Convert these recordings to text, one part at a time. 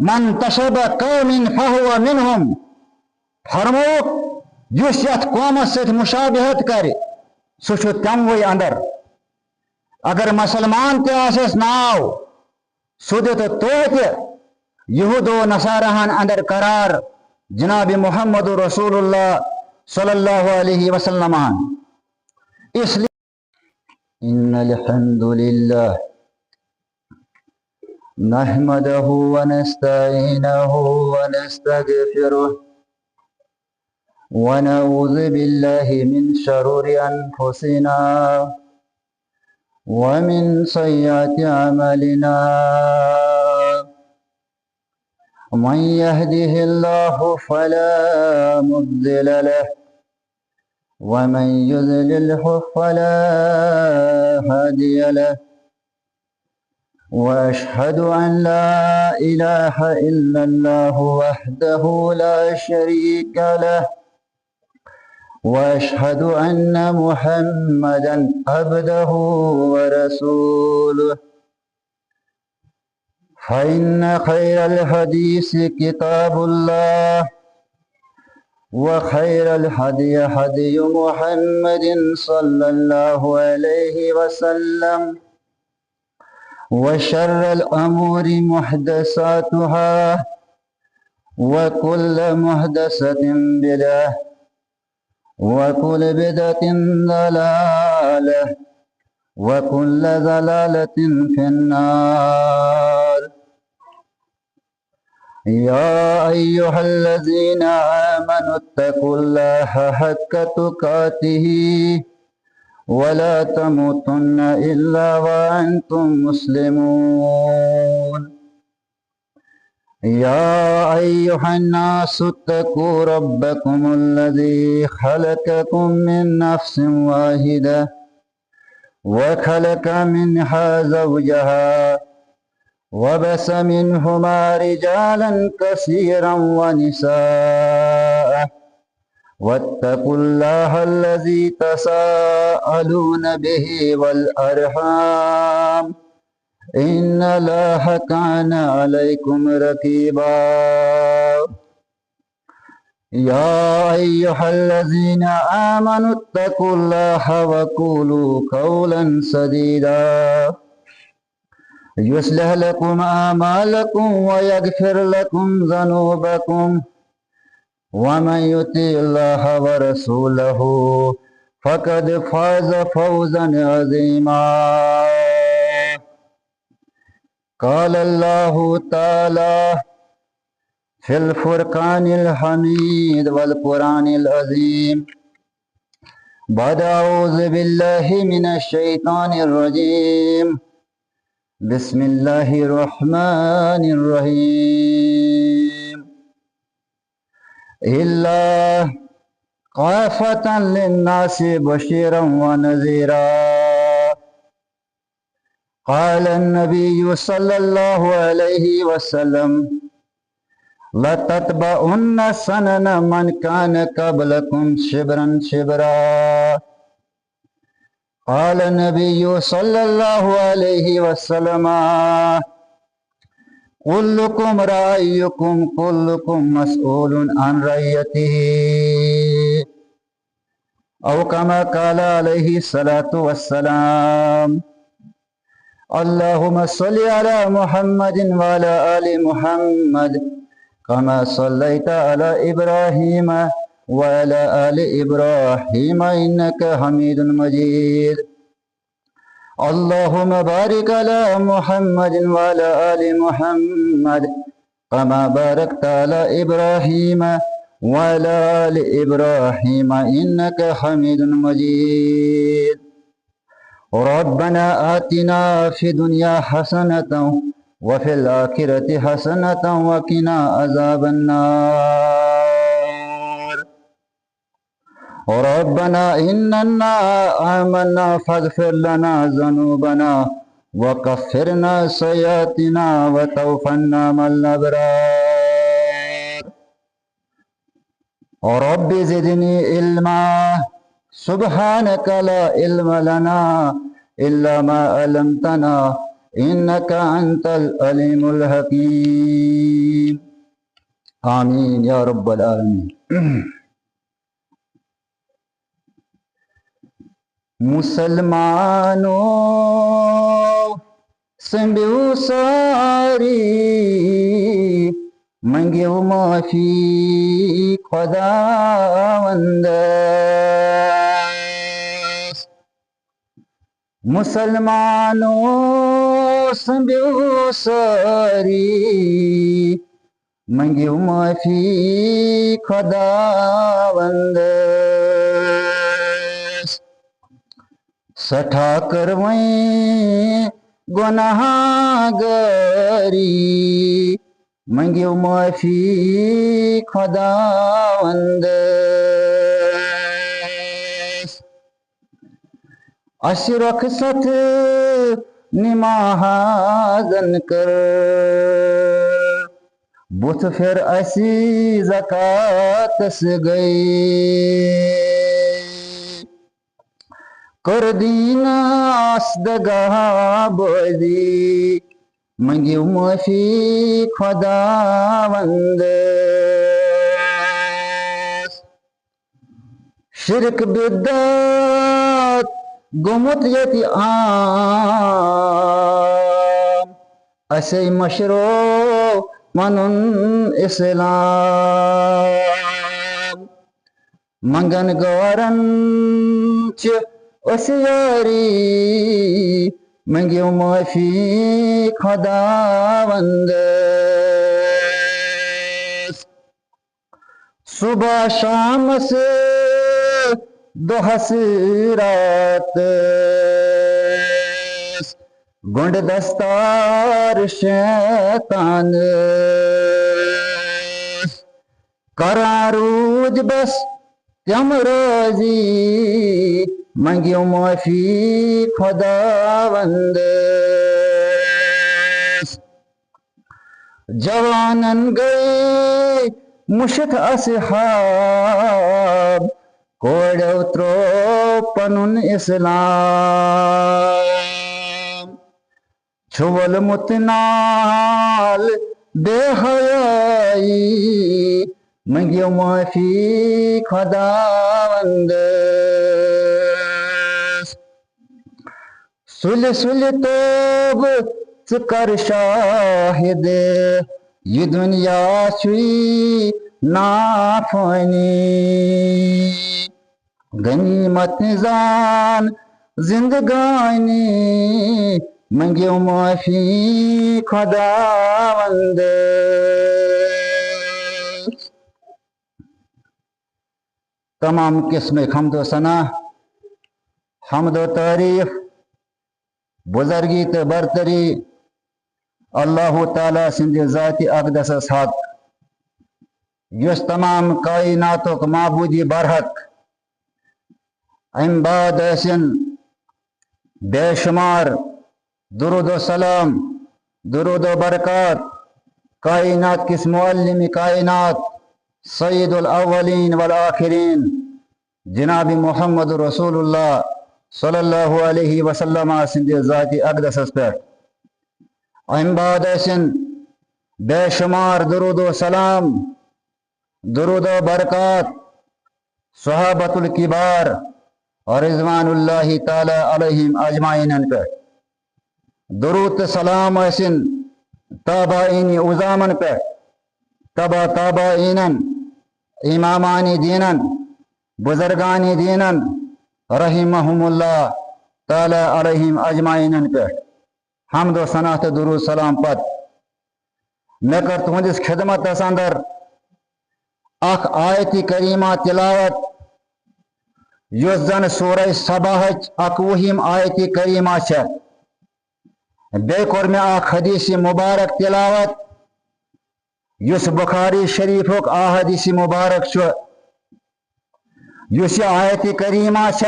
من تشب قوم فهو منهم فرموک یس یت قومس سۭتۍ مشابہت کرِ سُہ چھُ تموٕے اندر اگر مسلمان تہِ آسٮ۪س ناو سُہ دِتہٕ توتہِ یہود و نصارہن اندر قرار جناب محمد رسول اللہ صلی اللہ علیہ وسلم اس لیے ان الحمد للہ نحمده ونستعینه ونستغفره ونعوذ بالله من شرور انفسنا ومن سيئات اعمالنا من يهده الله فلا مضل له ومن يضلله فلا هادي له وأشهد أن لا إله إلا الله وحده لا شريك له وأشهد أن محمدا عبده ورسوله فإن خير الحديث كتاب الله وخير الهدي هدي محمد صلى الله عليه وسلم وشر الأمور محدثاتها وكل محدثة بدعة وكل بدعة ضلالة وكل ضلالة في النار يا أيها الذين آمنوا اتقوا الله حق تقاته ولا تموتن إلا وأنتم مسلمون يا أيها الناس اتقوا ربكم الذي خلقكم من نفس واحدة وخلق منها زوجها وبث منهما رجالا كثيرا ونساء واتقوا الله الذي تساءلون به والأرحام إن الله كان عليكم رقيبا يا أيها الذين آمنوا اتقوا الله وقولوا قولا سديدا يصلح لكم أعمالكم ويغفر لكم ذنوبكم ومن يطع الله ورسوله فقد فاز فوزا عظيما قال الله تعالى في الفرقان الحميد والقرآن العظيم بعد أعوذ بالله من الشيطان الرجيم بسم الله الرحمن الرحيم إلا كافة للناس بشيرا ونذيرا قال النبي صلى الله عليه وسلم لتتبعن سنن من كان قبلكم شبرا شبرا قال النبي صلى الله عليه وسلم كلكم رأيكم كلكم مسؤول عن رعيته أو كما قال عليه الصلاة والسلام اللهم صل على محمد وعلى آل محمد كما صليت على إبراهيم وعلى آل إبراهيم إنك حميد مجيد اللهم بارك على محمد وعلى آل محمد كما باركت على إبراهيم وعلى آل إبراهيم إنك حميد مجيد ربنا آتنا في الدنيا حسنة وفي الآخرة حسنة وقنا عذاب النار ربنا إننا آمنا فاغفر لنا ذنوبنا وكفرنا سيئاتنا وتوفنا مع الأبرار رب زدني علما سبحانك لا علم لنا إلا ما علمتنا إنك أنت العليم الحكيم آمین یا رب العالمین۔ مسلمانوں سنبھیو ساری منگیو معافی خداوند، مسلمانوں سنبھیو ساری منگیو معافی خداوند، سٹھا کرویں گناہ گاری منگیو معافی خداوند، اس رخصت نمازن کر بت پھر اسی زکاتس گئی، کر دین آسدگاہ بودی منگیو معافی خداوند، شرک بدعت گومت یتی عام اسی مشروع منن اسلام، منگن گارن چ اسیاری منگیو معافی خداوند، صبح شام سے دہس رات گنڈ دستار شیطان، کرا روج بس تم روزی منگیو معافی خداوند، جوانن گئے مشت اصحاب کوڑو ترو پنن اسلام، چھول متنال بے حیائی منگیو معافی خداوند، سل سل توب ژکر شاہد یہ دنیا چھوئی نافانی، غنیمت زان زندگانی منگیو معافی خداوند، تمام قسم حمد و ثنا، حمد و تعریف، بزرگی تو برتری اللہ تعالیٰ سند ذات اقدس حق یس تمام کائناتک معبودی برحق، ام بعد ایسن بے شمار درود و سلام، درود و برکات کائنات کس معلم کائنات سید الاولین والآخرین جناب محمد رسول اللہ صلی اللہ علیہ وسلم سند ذات اقدس پر، ام بعد ایسن بے شمار درود و سلام، درود و برکات صحابت الکبار اور رضوان اللہ تعالی علیہم اجمعین پر، درود سلام ایسن تابعین ازامن پر، تبا تابعین امامان دینن بزرگان دینن رحمہم اللہ تعالی علیہم اجمعین پر، حمد و ثنا تو درود سلام پت میں کر تہندس خدمت اندر اخ آیت کریمہ تلاوت یس زن سورہ صباحچ 21 آیت کریمہ چھ، بے کور میں اخ حدیث مبارک تلاوت یس بخاری شریفک حدیث مبارک چھ، یس آیت کریمہ چھ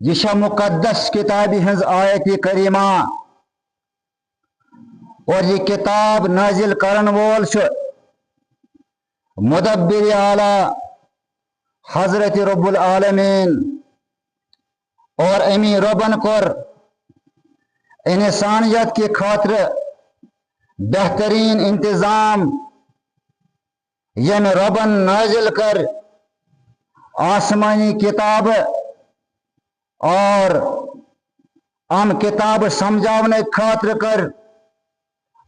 یہ مقدس کتابی ہنز آیت کریمہ، اور یہ کتاب نازل کرن وول چھ مدبر اعلیٰ حضرت رب العالمین، اور امی ربن کر انسانیت کی خاطر بہترین انتظام یم ربن نازل کر آسمانی کتاب اور ام کتاب سمجھاونے خاطر کر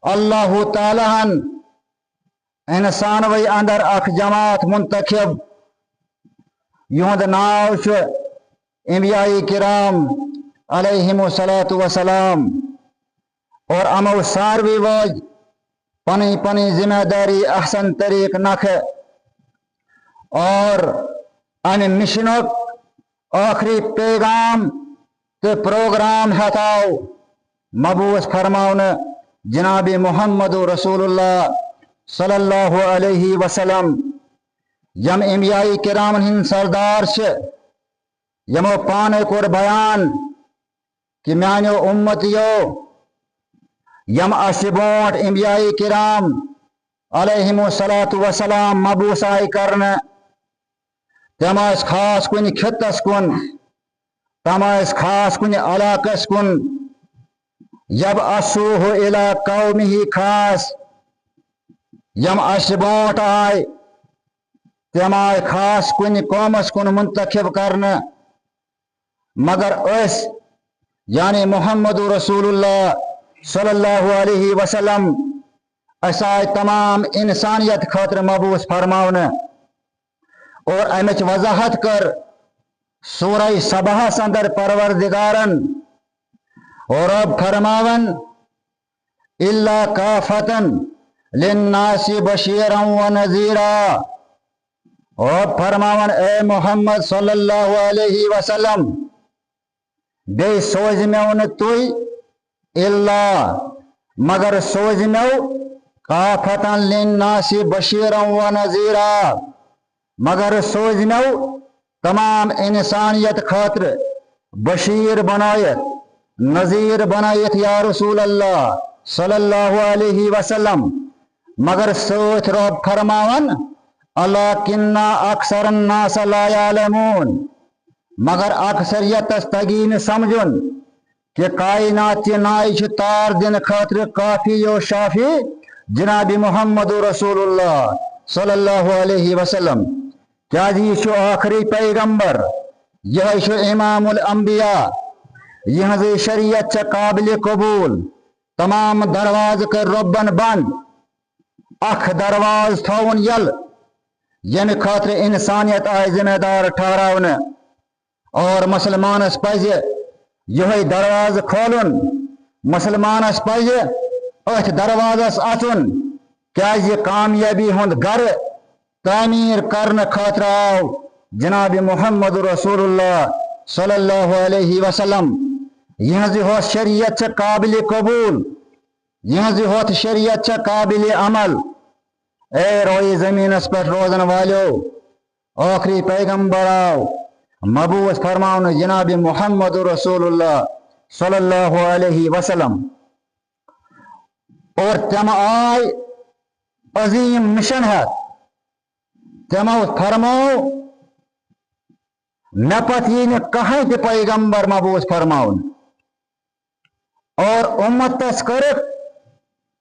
اللہ تعالیٰ ہن انسان وی اندر اخ جماعت منتخب یہند ناو چھ انبیاء کرام علیہم الصلاۃ والسلام اور امو ساروی وج پنی پنی ذمہ داری احسن طریق نکھ اور ان مشنک آخری پیغام تے پروگرام ہتاو مبعوث فرماون جناب محمد رسول اللہ صلی اللہ علیہ وسلم یم انبیاء کرام ہن سردار چھ یمو پانے کور بیان کہ میانو امتیو یم اس برونٹ انبیاء کرام علیہم الصلاۃ والسلام مبعوث آئی کرنے تم آس خاص کن خطس کن تم آس خاص کن علاقس کن یب اسوہ الی قومہ خاص یم اس برونٹ آئی تم آئی خاص کن قومس کن منتخب کرنے مگر اس یعنی محمد رسول اللہ صلی اللہ علیہ وسلم اس آئی تمام انسانیت خاطر مبعوث فرماونے اور امچ وضاحت کر سورہ سبح اندر پروردگارن اور رب فرماون الا کافتن للناس بشیرا و نذیرا رب فرماون اے محمد صلی اللہ علیہ وسلم بے سوز میون توی الا مگر سوز میو کافتن للناس بشیرا و نذیرا مگر سوز میو تمام انسانیت خاطر بشیر بنایت نذیر بنایت یا رسول اللہ صلی اللہ علیہ وسلم مگر سوچ رب فرماون لیکن اکثر الناس لا یعلمون مگر اکثریت تگین سمجھن کہ کائنات کی نائش تار دن خاطر کافی و شافی جناب محمد رسول اللہ صلی اللہ علیہ وسلم کیا جی شو آخری پیغمبر یہ شو امام الانبیاء یہ شریعت چا قابل قبول تمام دروازہ کر ربن بند اخ درواز تھاون یل یم خاطر انسانیت آئی ذمہ دار ٹھہراون اور مسلمان اس پز یہ درواز کھولن مسلمان اس پز ات دروازس اچن کیا یہ کامیابی ہند گر تعمیر کرنے خاطر آو جناب محمد رسول اللہ صلی اللہ علیہ وسلم یہ ہو شریعت چا قابل قبول یہ ہو شریعت چا قابل عمل اے روئی زمین اس پر روزن والو آخری پیغمبر آو مبعوث فرماؤن جناب محمد رسول اللہ صلی اللہ علیہ وسلم اور تم آئی عظیم مشن ہے تم فرماؤ نپت یہ کہیں کہ پیغمبر مبعوث فرماؤن اور امت تذکرت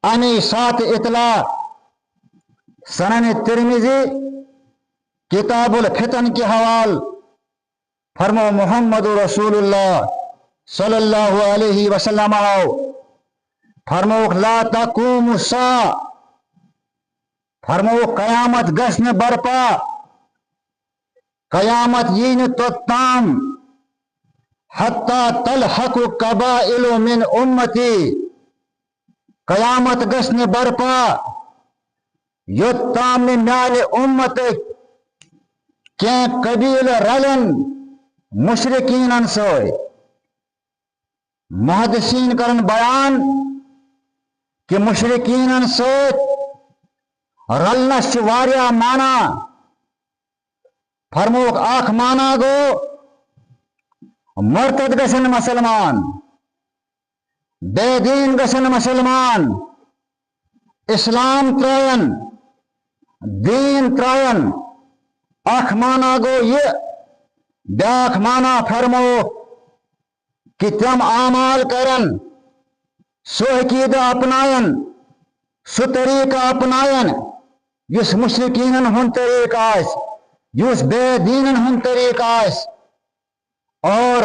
انی سات اطلاع سنن ترمذی کتاب الفتن کے حوال فرمو محمد رسول اللہ صلی اللہ علیہ وسلم آؤ فرمو لا تقوم الساعة فرمو قیامت گسن برپا قیامت یین توتام حتی تلحق قبائل من امتی قیامت گسن برپا یوتام میال امت کیا قبیل رلن مشرکین انسوئی محدثین کرن بیان کہ مشرکین انسوئی رلنش واریا مانا فرموک آخ مانا گو مرتد گسن مسلمان بے دین گسن مسلمان اسلام ترائن دین ترائن آخ مانا گو یہ بیاخ مانا فرمو کہ تم اعمال کرن سو عقیدہ اپنائن سو طریقہ اپنائن یس مشرکینن ہن طریق آس، یس بے دینن ہن طریق آس، اور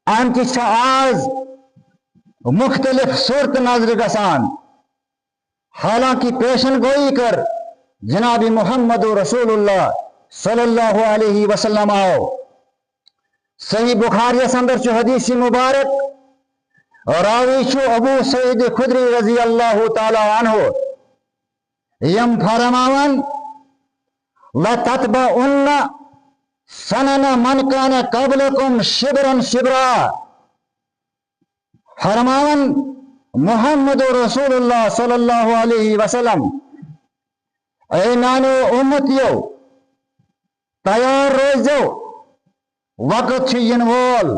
امچ آز مختلف صورت نظر گسان، حالانکہ پیشن گوئی کر جناب محمد رسول اللہ صلی اللہ علیہ وسلم آؤ۔ صحیح بخاری اندر چھ حدیث مبارک، راوی چھ ابو سعید خدری رضی اللہ تعالی عنہ، یم فرماون لَتَتْبَعُنَّ سَنَنَ مَنْ كَانَ قَبْلَكُمْ شِبْرًا شِبْرًا، فرماون محمد رسول اللہ صلی اللہ علیہ وسلم اے میانو امتیو تیار روزو، وقت ین وول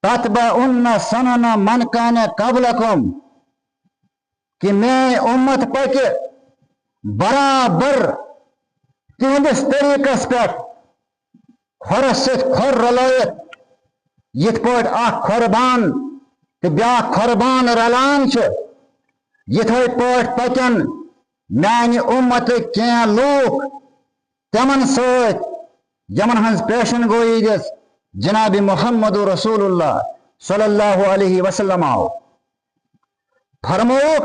تَتْبَعُنَّ سَنَنَ مَنْ كَانَ قَبْلَكُمْ کہ میں امت پکہ برابر تہندس طریقس پہ کھورس ست کھور رلائت، یت پٲٹھۍ اکھ کھۄربان تو بیاکھ کھۄربان رلان چھ، یتھے پٲٹھۍ پکن میانہ امتک کینٛہہ لوٗکھ تمن سۭتۍ یمن ہنز پیشن گوئی دس جناب محمد رسول اللہ صلی اللہ علیہ وسلم آو۔ فرموک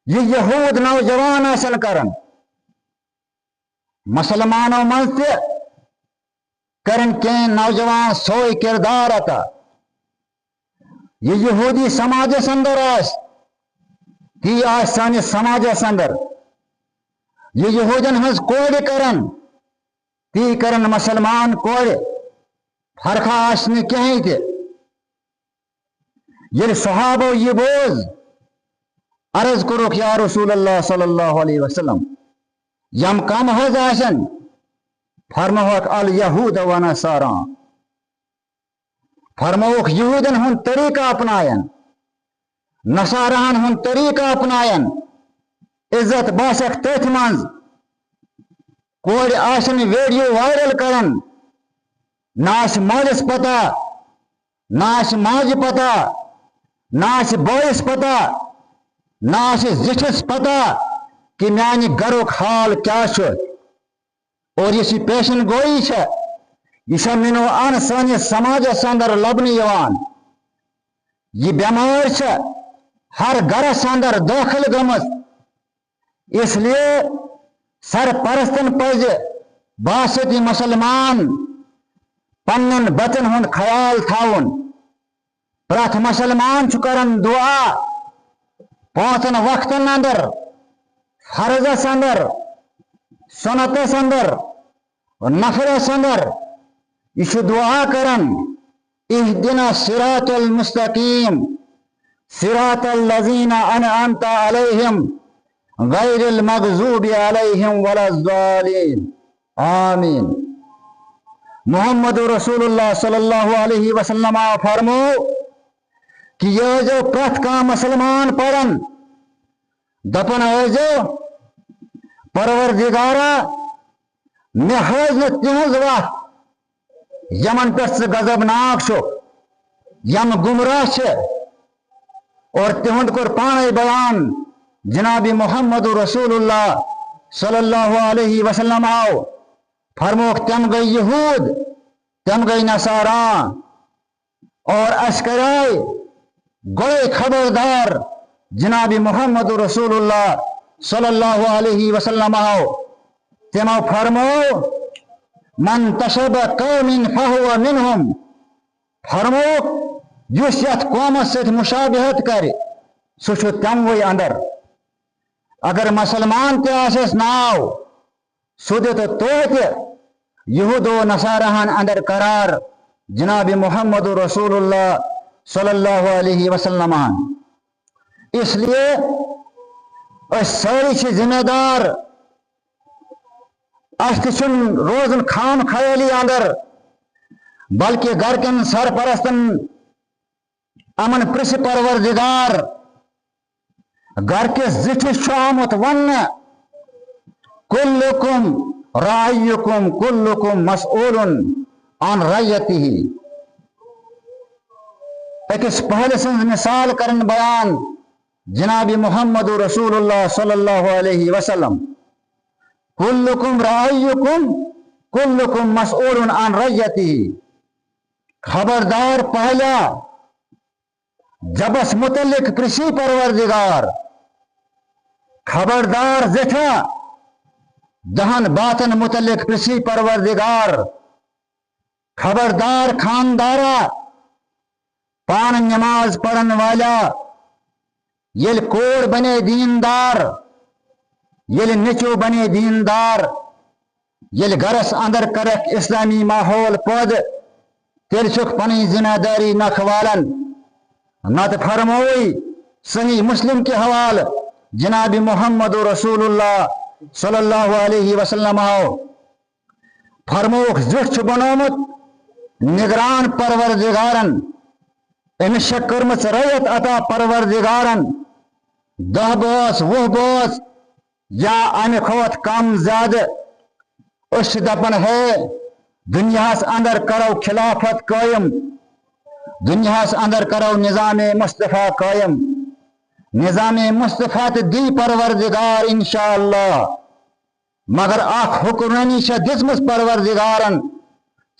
یہ یہود نوجوان آسن کرن، مسلمانوں من تہ کرن کین نوجوان سوئی کردار عطا، یہ یہودی سماجس اندر آس تی آس سانس سماجس اندر، یہ یہودین ہنز کوڑ کرن تی کرن مسلمان کوڑ، فرقہ آس نہ کہیں تہ۔ یل صحابو یہ بوز عرض کروک یا رسول اللہ صلی اللہ علیہ وسلم یم کم حض آسن، فرموک الیہود و نصارا، فرموک یہودن ہن طریقہ اپنائن، نصارہن ہن طریقہ اپنائن، عزت باسک تیتھ منز کوڑ آسن ویڈیو وائرل کرن، ناش مالس پتہ، ناش ماج پتہ، ناش بوئس پتہ، ناش زٹھس پتہ کہ میانہ گرک حال کیا چھ، اور یہ پیشن گوئی چھ، یہ منو ان سانس سماجس اندر لبنہ یوان، یہ بیمار چھ ہر گرس اندر داخل گمت، اس لیے سرپرستن پز باسطی مسلمان پنن بچن ہند خیال تھاون، پرت مسلمان چھ کرن دعا پانچن وقتن اندر، فرضس اندر، سنتس اندر، نفلس اندر، یہ دعا کرن اہدنا الصراط المستقیم صراط الذین انعمت علیہم غیر المغضوب علیہم ولا الضالین، آمین۔ محمد رسول اللہ صلی اللہ علیہ وسلم فرمو کہ یہ جو پرت کا مسلمان پڑھن دپن جو پروردگارا مے حض تہذ وت یمن پہ غضبناک چھ، یم گمراہ چھ، اور تہند کور پانے بیان جناب محمد رسول اللہ صلی اللہ علیہ وسلم آو، فرموک تم گئی یہود، تم گئی نصاراں، اور اسکرائے گوئے خبردار جناب محمد رسول اللہ صلی اللہ علیہ وسلم آو، تمو فرمو من تشب قوم فہو منہم، فرموک یس یت قومس ست مشابہت کر سہ چھ تموے اندر، اگر مسلمان تہ آسس ناو سہ دت توتہ یہود و نصارہن اندر قرار جناب محمد رسول اللہ صلی اللہ علیہ وسلم۔ اس لیے اس ساری چھ ذمہ دار، اس چھن روزن خام خیالی اندر، بلکہ گھر کن سرپرستن امن پرس پروردگار گھر کے زٹھس چھ آمت ون کلکم رائیکم کلکم مسئول عن رعیتہ، اکس پہلے سن مثال کرن بیان جناب محمد رسول اللہ صلی اللہ علیہ وسلم کلکم رعیکم کلکم مسئول عن رعیتہ، خبردار پہلا جبس متعلق پرسی پروردگار، خبردار زٹھا دہن باتن متعلق پرسی پروردگار، خبردار خاندارا پان نماز پڑھن والا، یل کوڑ بنے دیندار، یل نچو بنے دیندار، یل گرس اندر کرک اسلامی ماحول پود تیل چھک پنی ذمہ داری نکھوالن، نت فرموئی صحیح مسلم کے حوال جناب محمد رسول اللہ صلی اللہ علیہ وسلم آؤ فرموک زٹھ بنومت نگران پروردگارن، امس کرمت رعیت عطا پروردگارن، دہ بوس وہ بوس یا امہ کھوت کم زیادہ، اس دپن ہے دنیاس اندر کرو خلافت قائم، دنیاس اندر کرو نظام مصطفیٰ قائم، نظام مصطفیٰ دی پروردگار انشاءاللہ، مگر اخ حکمرانی چھ دژمٕژ پروردگارن،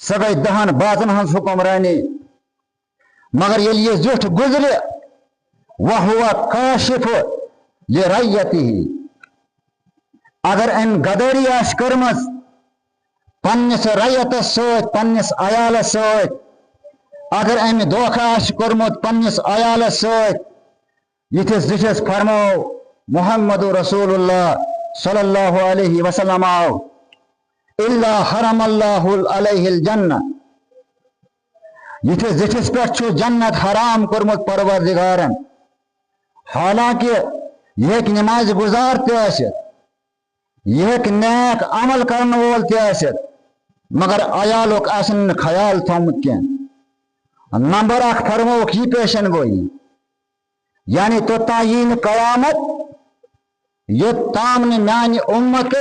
سہ گئی دہن باتن ہنز حکمرانی، مگر یل یہ زٹھ گزرِ وہو کاشف لرعیتہ، اگر ام غداری آس کرمز پنس رعیتس سۭتۍ پنس عیالس سۭتۍ، اگر ام دھوکہ آس کورمت پنس عیالس سۭتۍ، یتھس زٹھس فرمو محمد رسول اللہ صلی اللہ علیہ وسلم آو الا حرم اللہ علیہ الجنہ، یتھس زٹھس پہ جنت حرام کورمت پروردگارن، حالانکہ یہ نماز گزار تیست، یہ نیک عمل کرن وول تیست، مگر عیالک آسن خیال تھومت کی۔ نمبر اخ فرموک یہ پیشن گوئی، یعنی تو تعین قیامت یہ تامن میانی امت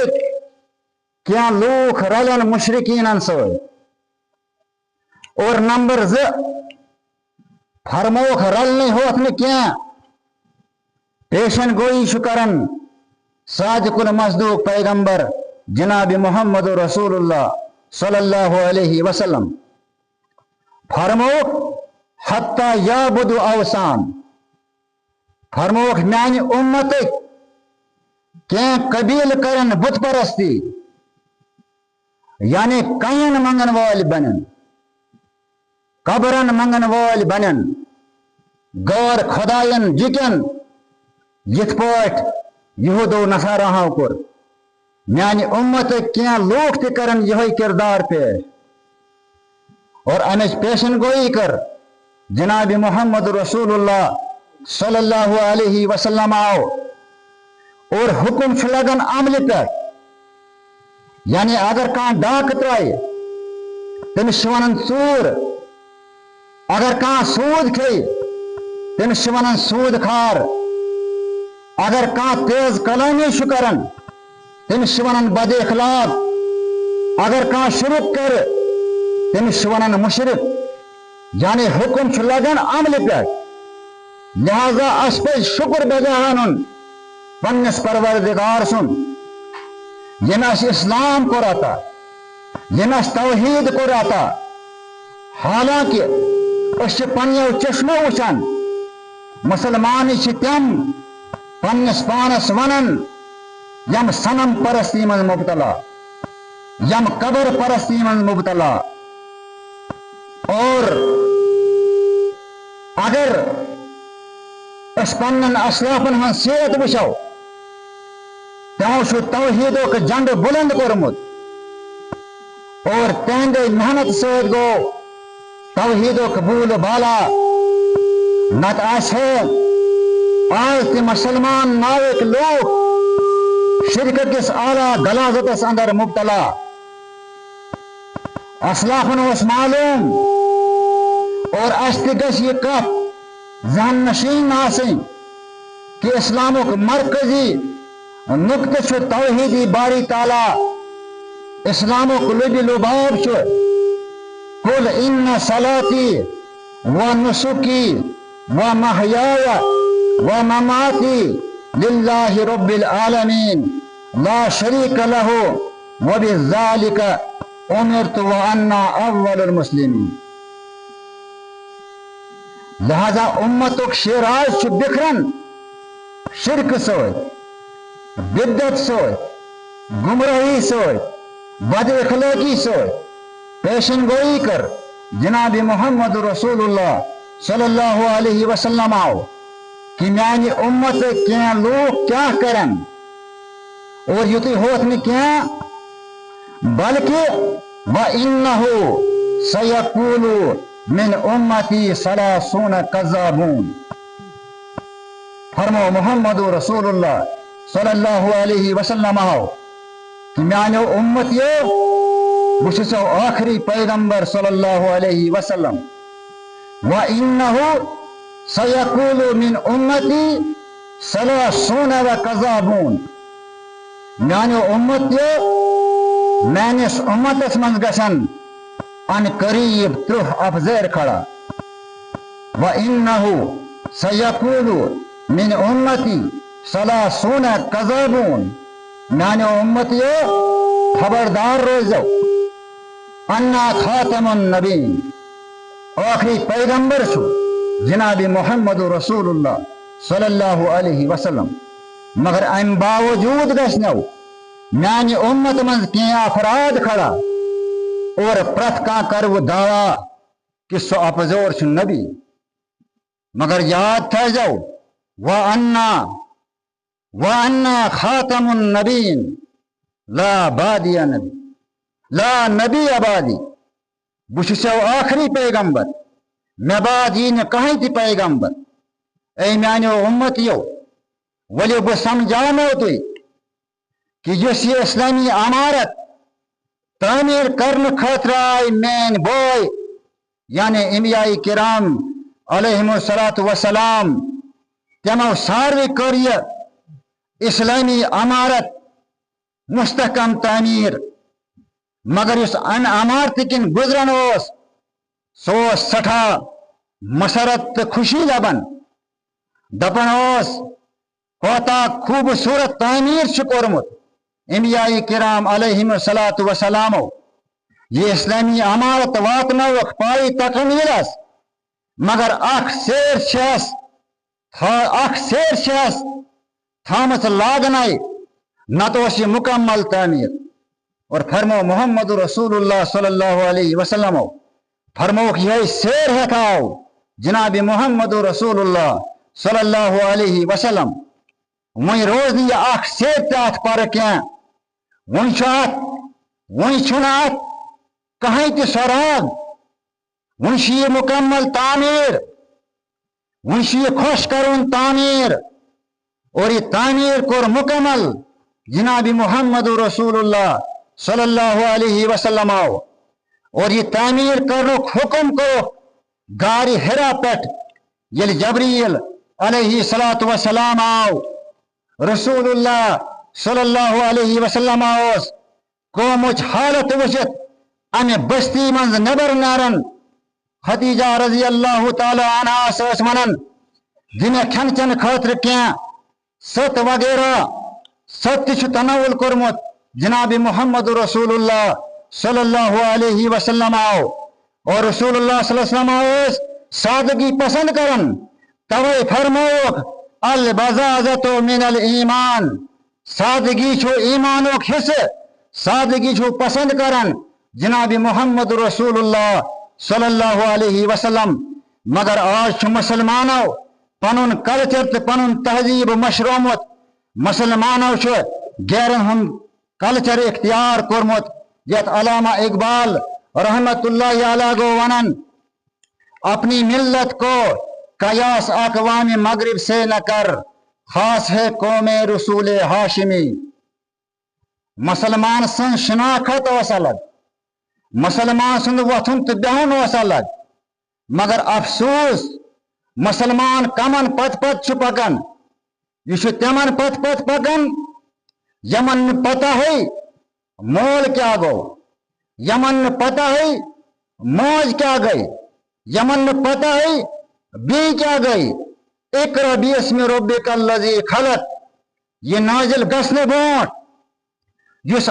کیا لوگ رلن مشرکین سۭتۍ، اور نمبر زٕ فرموک رلنے ہوت نہ کیا پیشن گوئی شکرن صادق المصدوق پیغمبر جناب محمد رسول اللہ صلی اللہ علیہ وسلم، فرموک حتی یعبد اوثان، فرموک میانی امت کیا قبیل کرن بت پرستی، یعنی کین منگن وال بنن، قبرن منگن وال بنن، غور خدائن جکن، یت پاٹ یہودو نصاراہو کور، میانی امت کیا لوگ تی کرن یہ کردار پیش، اور امچ پیشن گوئی کر جناب محمد رسول اللہ صلی اللہ علیہ وسلم آو، اور حکم چھ لگن عمل پہ، یعنی اگر کان ڈاک ترائی تمس ونن ژوٗر، اگر کان سود کھے تمس ونن سود کھار، اگر کان تیز کلامی کرن تمس ونن بد اخلاق، اگر کان شرک کر تمس ونن مشرک، یعنی حکم چھ لگن عمل پہ، لہذا اس پہ شکر بجان پنس پروردگار سن یم اس اسلام کو راتا، یم اس توحید کو راتا، حالانکہ اس پنیو چشمو وچان مسلمان تم پنس پانس ونن یم صنم پرستی من مبتلا، یم قبر پرستی من مبتلا، اور اگر اس پنن اسلافن ہن سیرت وچھو تمو توحیدو کا جنڈ بلند کورمت، اور تہند محنت سۭتۍ گو توحیدو قبول بالا، نت آس ہے آج تی مسلمان ناوک لوگ شرکت کس اعلیٰ غلاظتس اندر مبتلا، اسلافن اس معلوم، اور استگش یہ کف ذہن نشین آسیں کہ اسلامک مرکزی نقطہ چھو توحیدی باری تعالیٰ، اسلامک لبی لباب چھو قل ان صلاتی و نسکی و محیای ومماتی للہ رب العالمین لا شریک لہ وبذالک امرت وانا اول المسلمین. لہذا امتک شیراز چھ بکھرن شرک سوت، بدعت سوت، گمراہی سوت، بد اخلاقی سوت پیشن گوئی کر جناب محمد رسول اللہ صلی اللہ علیہ وسلم آؤ کہ میانی امت کیا لوگ کیا کرن اور یوتی ہوت میں کیا بلکہ وَإِنَّهُ سَيَقُولُ مِنْ أُمَّتِي ثَلَاثُونَ كَذَّابُونَ. فرمو محمد رسول اللہ صلی اللہ علیہ وسلم آؤ کہ میانو امتیو بشسو آخری پیغمبر صلی اللہ علیہ وسلم. وَإِنَّهُ سَيَقُولُ مِنْ أُمَّتِي ثَلَاثُونَ وَكَذَّابُونَ. میانو امتیو میانس امتس من گسن ان قریب ترہ افزیر کھڑا. وَإِنَّهُ سَيَقُولُ مِنْ أُمَّتِي ثَلَاثُونَ كَذَّابُونَ. میانو امتیو خبردار روزو انا خاتم النبین آخری پیغمبر چھو جناب محمد رسول اللہ صلی اللہ علیہ وسلم. مگر ام باوجود گشنو میانی امت من کی افراد کھڑا اور پرت کا کر وہ دعویٰ کہ سو اپزور چھ نبی. مگر یاد تھا جاؤ وَأَنَّا خَاتَمُ النَّبِيِّينَ لَا بَعْدِيَ نَبِيٌّ لا نبی آبادی بشسو آخری پیغمبر میں بعد یہ نہ کہیں تھی پیغمبر. اے میانو امتیو ولی بہ سمجھانو تھی کہ جس یہ اسلامی عمارت تعمیر کرن خاطر آئی مین بوئے یعنی انبیاء کرام علیہم السلام تمو ساروی کریہ اسلامی عمارت مستحکم تعمیر. مگر اس ان عمارت کن گزرن اوس سو سٹھا مسرت خوشی لبن دپن اوس کوتا خوبصورت تعمیر شکورمت انبیاء کرام علیہم السلام. یہ اسلامی عمارت واتنوک پائی تکمیلس مگر اخ سیر شہس تھامت لاگنائی نہ تو اسی مکمل تعمیر. اور فرمو محمد رسول اللہ صلی اللہ علیہ وسلم فرمو کہ یہ سیر ہے تھاؤ جناب محمد رسول اللہ صلی اللہ علیہ وسلم. وہیں روز نہیں اخ سیر تات پر کیا وہیں چاہت وہیں چھنات کہیں تی سراغ وہیں شیئے مکمل تعمیر وہیں شیئے خوش کرون تعمیر. اور یہ تعمیر کر مکمل جناب محمد رسول اللہ صلی اللہ علیہ وسلم آؤ. اور یہ تعمیر کرو حکم کرو گاری ہرا پٹ یل جبریل علیہ السلام آؤ رسول اللہ صلی اللہ علیہ وسلم آؤس کو مجھ حالت وشت امی بستی منز نبر نارن خدیجہ رضی اللہ تعالی عنہ سوس منن جنہیں کھن چن خاطر کیا ست وغیرہ ست چھ تناول کرمت جناب محمد رسول اللہ صلی اللہ علیہ وسلم آؤ. اور رسول اللہ صلی اللہ علیہ وسلم آؤ سادگی پسند کرن توئی فرموک البزازت من الایمان. سادگی چھو ایمانو کھس سادگی چھو پسند کرن جناب محمد رسول اللہ صلی اللہ علیہ وسلم. مگر آج چھو مسلمانو پنن کلچر پنن تہذیب مشرومت مسلمانو چھو غیرن ہم کلچر اختیار کرمت یت علامہ اقبال رحمت اللہ علیہ گو ونن اپنی ملت کو قیاس اقوام مغرب سے نہ کر خاص ہے قوم رسول ہاشمی. مسلمان سن شناخت اس الگ مسلمان سن وطن تو بہن اس الگ. مگر افسوس مسلمان کمن پت پت چھ پکن یہ تمن پت پت پکن یمن پتہ ہے مول کیا گو یمن پتہ ہے موج کیا گئی یمن پتہ ہے بی کیا گئی اقرأ بِاسْمِ رَبِّكَ الَّذِي خَلَقَ یہ نازل گژھنہٕ برونٹھ یُس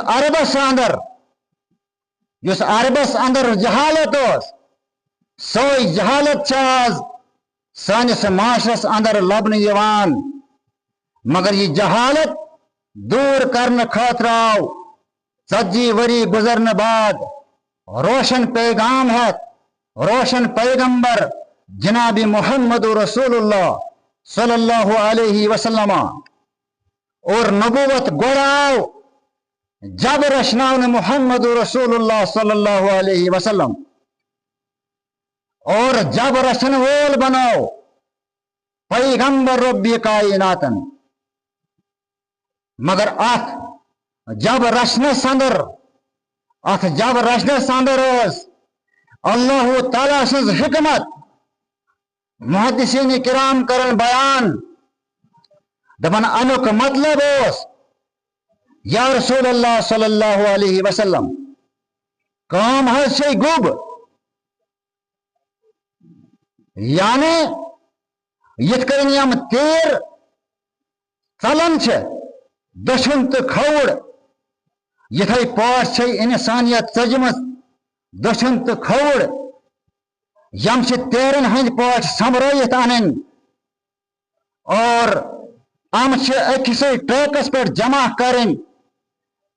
عربس اندر جہالت اوس سوے جہالت چھ آز سانس معاشرس اندر لبنہٕ یوان مگر یہ جہالت دور کرنے خاطر آو 40 وری گزرنے بعد روشن پیغام ہے روشن پیغمبر جناب محمد رسول اللہ صلی اللہ علیہ وسلم اور نبوت گوڑاو جب رشناون محمد رسول اللہ صلی اللہ علیہ وسلم اور جب رشن وول بناو پیغمبر ربی کائناتن مگر جب رشنس اندر اللہ تعالیٰ سز حکمت محدثین کرام کرن بیان دپن امیک مطلب اس یا رسول اللہ صلی اللہ علیہ وسلم کام حض گوب یعنی یت کرن یم تیر ژلن دشن تو کھوڑ یتھے پاٹ انسانیت ژجمژ دشن تو کھوڑ یم تیرن ہند پاٹ سمرائت ان اور ام اکسے ٹریکس پہ جمع کرن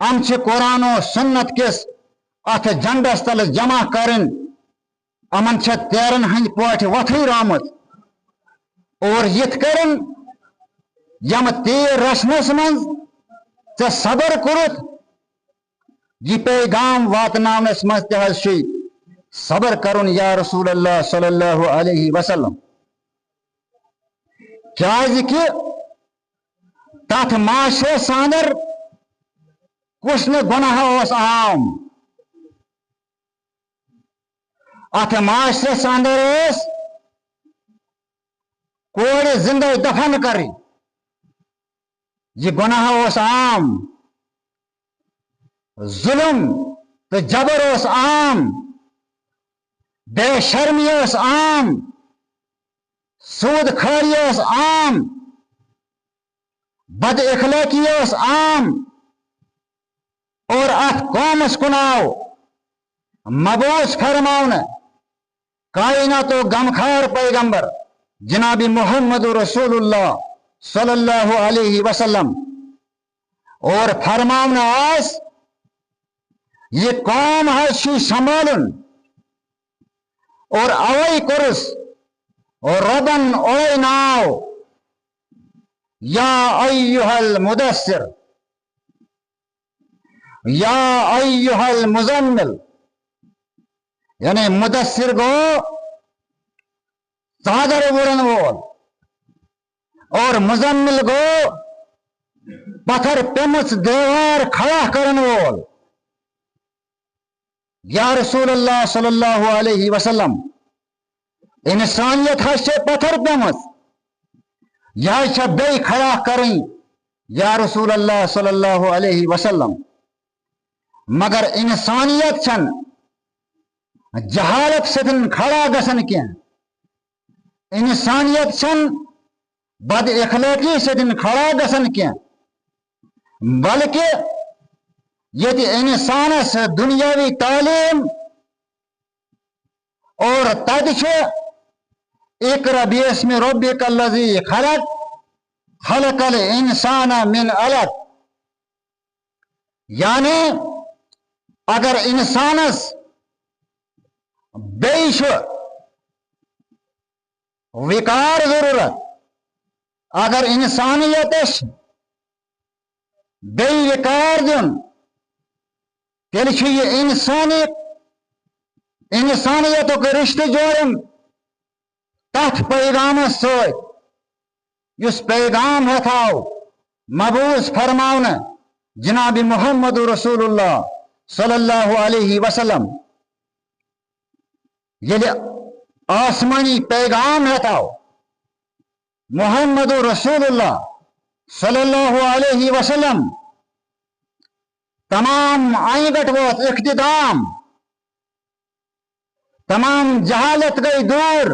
ام قرآن و سنت کس ات جنڈس تل جمع کرن امن تیرن ہند پاٹ وتھر آمت اور یت کرن یم تیر رچنس من صبر کورت یہ پیغام واتناونس مز تہ صبر کرن یا رسول اللہ صلی اللہ علیہ وسلم کیازِ کہ تات معاشرس اندر کس نہ گناہ اس عام ات معاشرس اندر اس کوڑ زندہ دفن کریں یہ گناہ اس عام ظلم تو جبر اس عام بے شرمی اس عام سود خوری اس عام بد اخلاقی اس عام اور ات قومس کناو مبوس فرماؤن کائنات و غمخار پیغمبر جناب محمد رسول اللہ صلی اللہ علیہ وسلم اور فرماؤن آس یہ قوم ہے سنبھالن اور اوئی کرس اور ربن اوئی ناو یا ایوہ المدثر یا ایوہ المزمل یعنی مدثر گو چادر اوڑن وول اور مزمل گو پتھر پیمس دیوار کھڑا کرن وول یا رسول اللہ صلی اللہ علیہ وسلم انسانیت ہے پتھر پیمس یا بے کھڑا کریں یا رسول اللہ صلی اللہ علیہ وسلم مگر انسانیت چھن جہالت ستن کھڑا گسن کی انسانیت چھن بد اخلاقی ستن کھڑا گسن کی بلکہ یہ انسانس دنیاوی تعلیم اور تد اقرأ بِاسْمِ رَبِّكَ الَّذِي خَلَقَ خَلَقَ الْإِنسَانَ مِنْ عَلَقٍ یعنی اگر انسانس بیش وقار ضرورت اگر انسانیتش بے وقار دن تیل یہ انسانیت کے رشتہ جوڑن تحت پیغام اس پیغام ہے تھاو مبعوث فرماؤن جناب محمد رسول اللہ صلی اللہ علیہ وسلم یہ آسمانی پیغام ہے تھاو محمد رسول اللہ صلی اللہ علیہ وسلم تمام آئینگٹ ووت اقتدام تمام جہالت گئی دور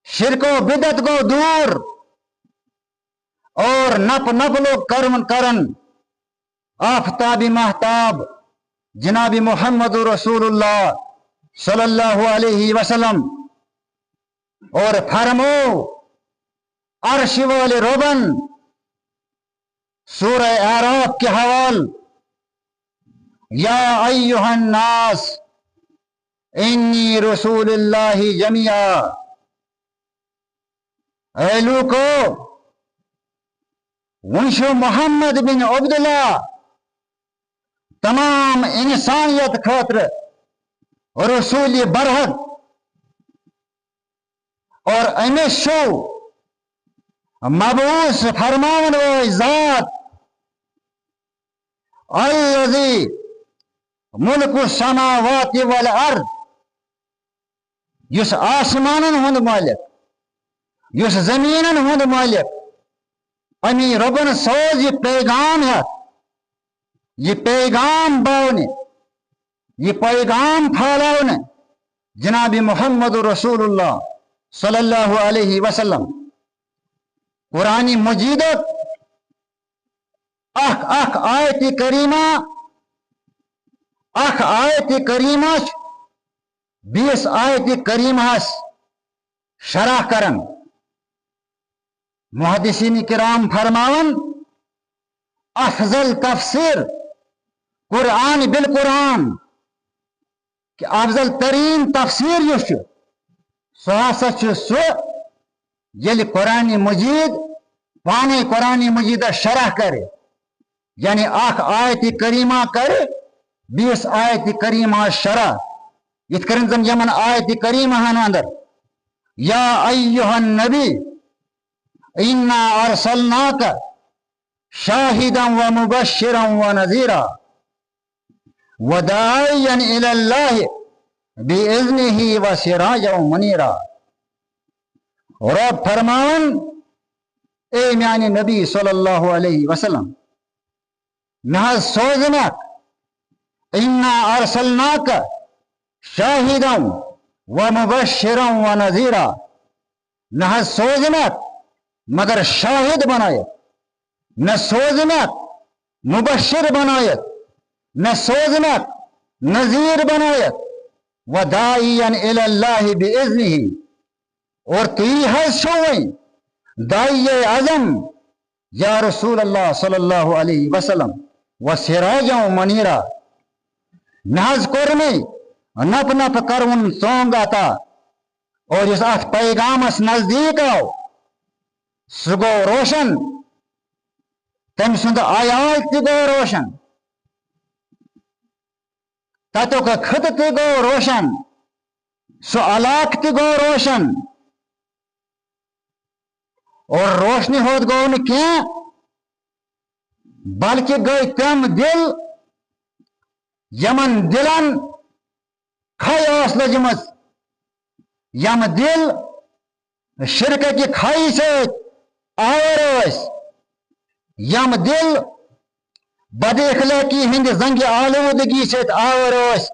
شرک و بدعت گو دور اور نپ نپ لو کرن آفتاب محتاب جناب محمد رسول اللہ صلی اللہ علیہ وسلم اور فرمو عرش والے روبن سورہ اعراف کے حوال یا ایہا الناس انی رسول اللہ جمیعا اے لوکو ونشو محمد بن عبداللہ تمام انسانیت خاطر رسول برحق اور امی شو مبعوث فرماون و ذات الذی ملک السماوات والارض یس آسمانن ہند مالک یس زمینن ہند مالک امی ربن سوز یہ پیغام ہے یہ پیغام باؤنے یہ پیغام پھیلاؤنے جناب محمد رسول اللہ صلی اللہ علیہ وسلم قرآن مجیدت اخ آیت کریمہ اخ آیت کریمہ بیس آیت کریمہ شرح کرن محدثین کرام فرماون افضل تفسیر قرآن بالقرآن کہ افضل ترین تفسیر یس سو یل قرآن مجید پانے قرآن مجید شرح کرے یعنی اخ آیت کریمہ کرے بیس آیت کریمہ شرح یت کرن زن یمن آیت کریمہ اندر یا ایہا النبی انا ارسلناک شاہدا و مبشرا و نذیرا وداعیا الی اللہ باذنہ و سراجا منیرا رب فرمان اے میانی نبی صلی اللہ علیہ وسلم میں سوزناک انا ارسلناک شاہدا و مبشرا و نذیرا نہ سوزناک مگر شاہد بنایت نہ سوزناک مبشر بنایت نہ سوزناک نذیر بنایت وداعیا الی اللہ باذنہ اور تو یہ شوئی دائی اعظم یا رسول اللہ صلی اللہ علیہ وسلم و سراجا منیرا ناز کرنے نپ نپ کرون سونگ آتا اور اس ات پیغامس نزدیک آو سہ گو روشن تم سند آیات تہ گو روشن تتک خط تہ گو روشن سہ علاقہ تہ گو روشن اور روشنی ہوت گو نہ کی بلکہ گئی تم دل یمن دلن کھائی آس لجمت یم دل شرک کی کھائی ست آور اس یم دل بد اخلاقی ہند زنگ آلودگی ست آور اس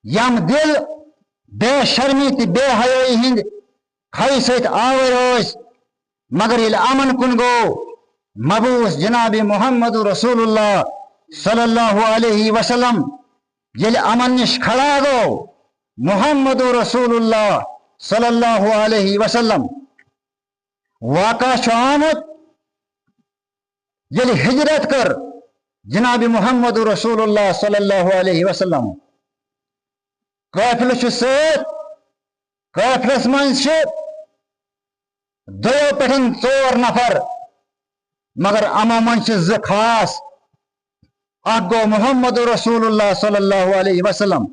یم دل بے شرمی تی بے حیائی ہند کھائی ست آور اس مگر یہ امن کن گو مبعوث جناب محمد رسول اللہ صلی اللہ علیہ وسلم یہ امن نش کھڑا گو محمد رسول اللہ صلی اللہ علیہ وسلم واقع آمد یل ہجرت کر جناب محمد رسول اللہ صلی اللہ علیہ وسلم قافلہ ست قافلس من دیو پٹھن ژور نفر مگر امو من ز خاص اخ گو محمد رسول اللہ صلی اللہ علیہ وسلم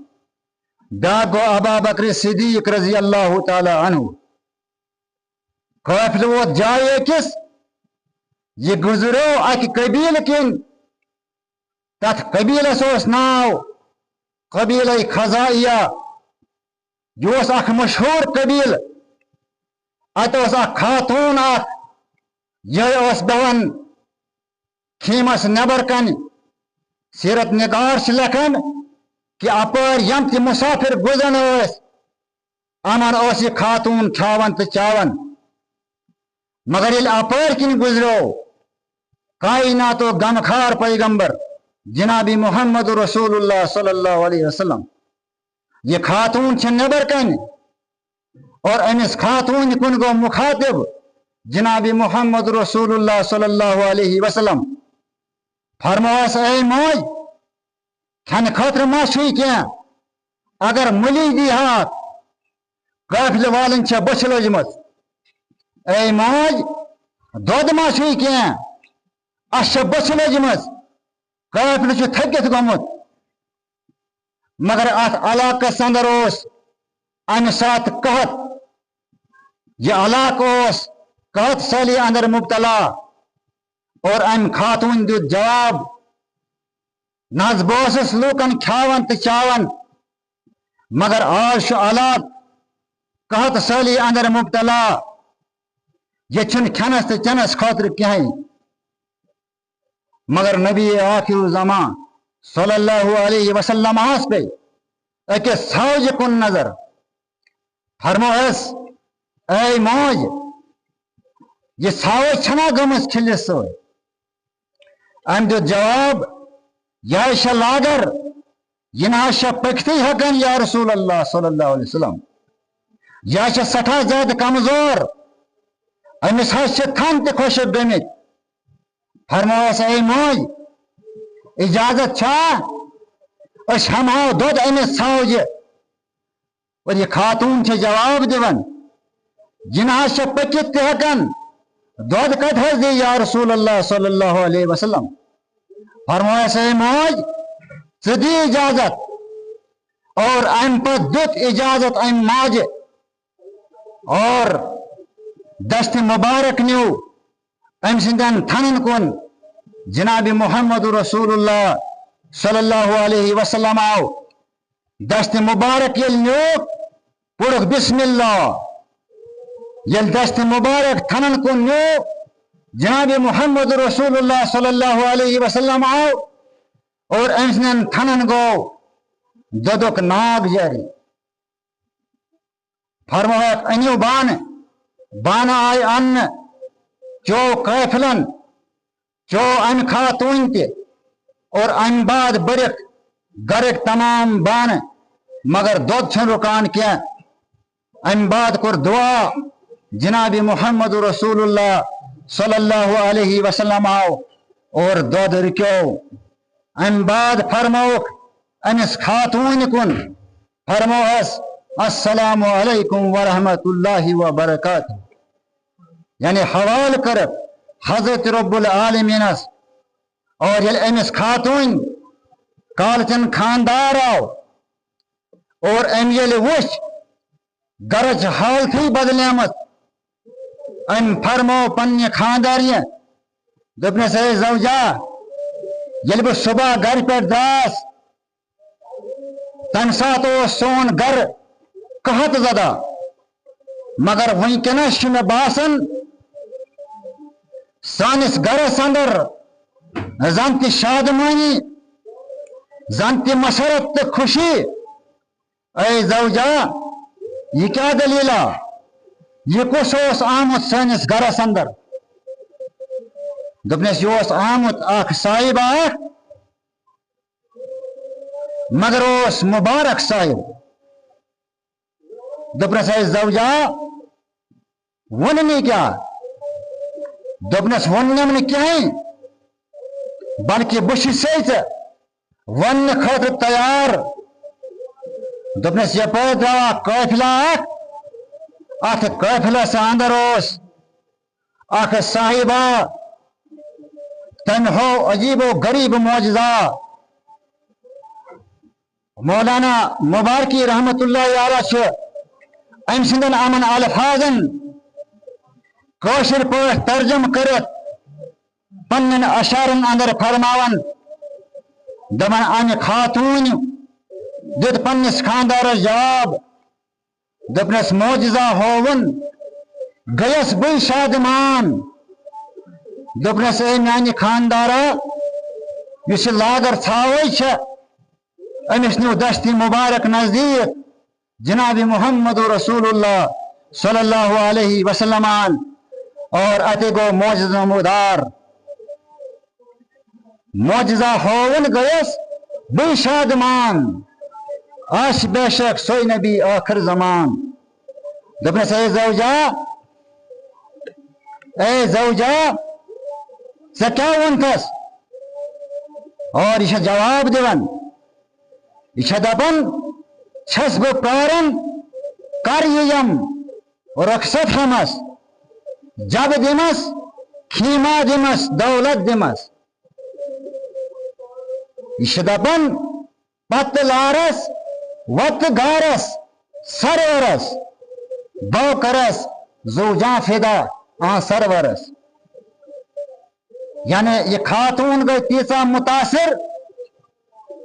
بیاکھ گو ابا بکر صدیق رضی اللہ تعالی عنہ قافلہ ووت جائے کس یہ گزرو اکہ قبیل کن تت قبیلس اوس ناو قبیلہ خزائیہ یہ اوس اکھ مشہور قبیل ات اوس اکھ خاتون اکھ یہ اوس بہن خیمس نبر کن سیرت نگار چھ لکھان کہ اپار یم تہ مسافر گزرن ٲسۍ امن اوس یہ خاتون کھاون تو چاون مگر یل اپار کن گزرو کائناتو غمخار پیغمبر جناب محمد رسول اللہ صلی اللہ علیہ وسلم یہ خاتون چھ نبر کن اور امس خاتون کن گو مخاطب جناب محمد رسول اللہ صلی اللہ علیہ وسلم فرماس اے موج کھن خطر ما چھ کیا اگر ملی دی ہاتھ قافل والن چھ بچ لجمت اے موج دود ما چھ کیا اس بچ لجمت قافل چھ تھکت گمت مگر ات علاقہ اندر امہ سات قحط یہ علاقہ قحط سالی اندر مبتلا اور ام خاتون دیت جواب ناز بوسس لوکن کھاون تو چاون مگر آج علاق قحط سالی اندر مبتلا یہ چھن کھنس تو چنس خاطر کہیں مگر نبی آخر زمان صلی اللہ علیہ وسلم آس پہ ایک سوج کن نظر فرموس اے موج یہ سوج چھنا گمس کھلس سو ام دو جواب یا لاگر یہ ناشا پکتی ہکن یا رسول اللہ صلی اللہ علیہ وسلم یا سٹھا زیادہ کمزور امس ہس تھن تہ خوش گمت فرموس اے موج اجازت چھا اس ہماؤ دود امس سوج اور یہ خاتون چھ جواب دیون جنہا چھ پکت تہ ہکن دود کت حس دی یا رسول اللہ صلی اللہ علیہ وسلم فرموس اے موج ژٕ دی اجازت اور ام پت دیت اجازت ام ماج اور دست مبارک نیو ام سندن تھنن کن جناب محمد رسول اللہ صلی اللہ علیہ وسلم آو دست مبارک یل نیو پڑھ بسم اللہ یل دست مبارک تھنن کن نیو جناب محمد رسول اللہ صلی اللہ علیہ وسلم آو اور امسنن تھنن گو ددک ناگ جاری فرموک انیو بان آئی ان چو قیفلن چو ان خاتون تے اور ان بعد برک گرک تمام بان مگر دود چھن رکان کیا ان بعد کر دعا جناب محمد رسول اللہ صلی اللہ علیہ وسلم آو اور دود رکیو ان بعد فرموک انس خاتون کن فرموس السلام علیکم ورحمت اللہ وبرکاتہ یعنی حوال کر حضرت رب العالمین اور یل امس خاتون کالچن خاندار آو اور ام یل وچ گرج حالتی بدلیمت ام فرمو پنی خانداریہ دپنے سے زوجہ یل بہ صبح گھر پہ داس تم سات سون گھر قحط زدہ مگر ونکس میں باسن سانس گرس اندر زن تہ شادمانی زن تہ مسرت تو خوشی اے زوجہ یہ کیا دلیلہ یہ کس آمت سانس گرس اندر دپنس یہ آمت اخ صاحب اخ مگر اس مبارک صاحب دپنس اے زوجہ وننی کیا دپنس ونم کہیں بلکہ بش ون خاطر تیار دپنس یہ پہ درا قافلہ ات قافلس اندر اخ صاحبہ تم ہو عجیب و غریب معجزہ مولانا مبارکی رحمت اللہ علیہ ام سندن امن الفاظن کوشر پہ ترجم کرت پنن اشارن اندر فرماون دپن امہ خاتون دت پنس خاندارس جواب دپنس معجزہ ہوون گیس بی شادمان دپنس اے میانہ خاندارا اس لاگر ژھاوے چھ امس نیو دستی مبارک نزدیک جناب محمد رسول اللہ صلی اللہ علیہ وسلم اور اتے گو معجزہ مدار معجزہ ہون گیس بے شادمان آش بے شک سوئی نبی آخر زمان دپنس اے زوجہ سے کیا ونتس اور یہ جواب دیون یہ دپن چھس بہ پارن کر یم رخصت ہمس جب دمس خیمہ دمس دولت دمس یہ دپن پت لارس وت گارس سرورس بو کرس زوجاں فدا آ سرورس یعنی یہ خاتون گئی تیسا متاثر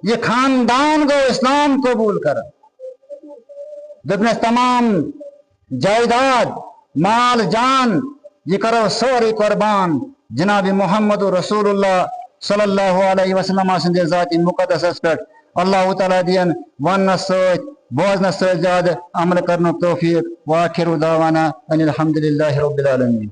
یہ خاندان گو اسلام قبول کر دپنس تمام جائیداد مال جان یہ کرو سوری قربان جناب محمد رسول اللہ صلی اللہ علیہ وسلم سندے ذات مقدس پہ اللہ تعالیٰ دین ونس ست بوزنس ست زیادہ عمل کرنے توفیق واخر دعوانا ان الحمد للہ رب العالمین